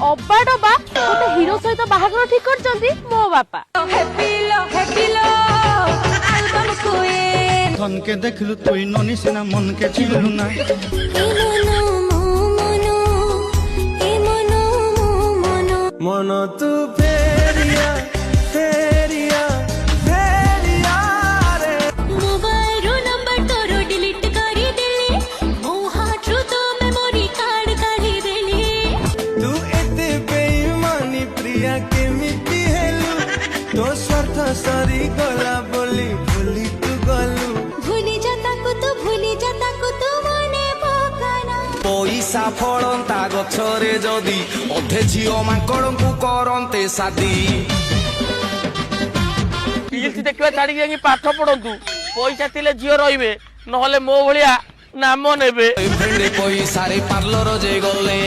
ଅବା ଡବା ଗୋଟେ ହିରୋ ସହିତ ବାହାଘର ଠିକ କରିଛନ୍ତି ମୋ ବାପା। ধনকে দেখলু তুই ননি সিনা মনকে চিনলু না মন তু ফেরিয়া ফেরিয়া ফেরিয়া রে মোবাইল নম্বর তোর ডিলিট করি দিলি মো হাটরু তো মেমোরি কার্ড কাঢ়ি দিলি তু এতে বেইমানি প্রিয়া কেমিতি হেলু তো স্বার্থ সরি গলা বলি ভুলি তু গলু ভুলি যা তাকু তো মনে পকানা পইসা ফলন্তা গছরে যদি অধে ঝিও মাଙ୍କড়ଙ୍କୁ କରନ୍ତେ ସାଦି ରିଲ୍ସ ଦେଖିବା ଛାଡିକି ଯାଇକି ପାଠ ପଢନ୍ତୁ। ପଇସା ଥିଲେ ଝିଅ ରହିବେ, ନହେଲେ ମୋ ଭଳିଆ ନାମ ନେବେ। ପଇସାରେ ପାର୍ଲର ଯେ ଗଲେ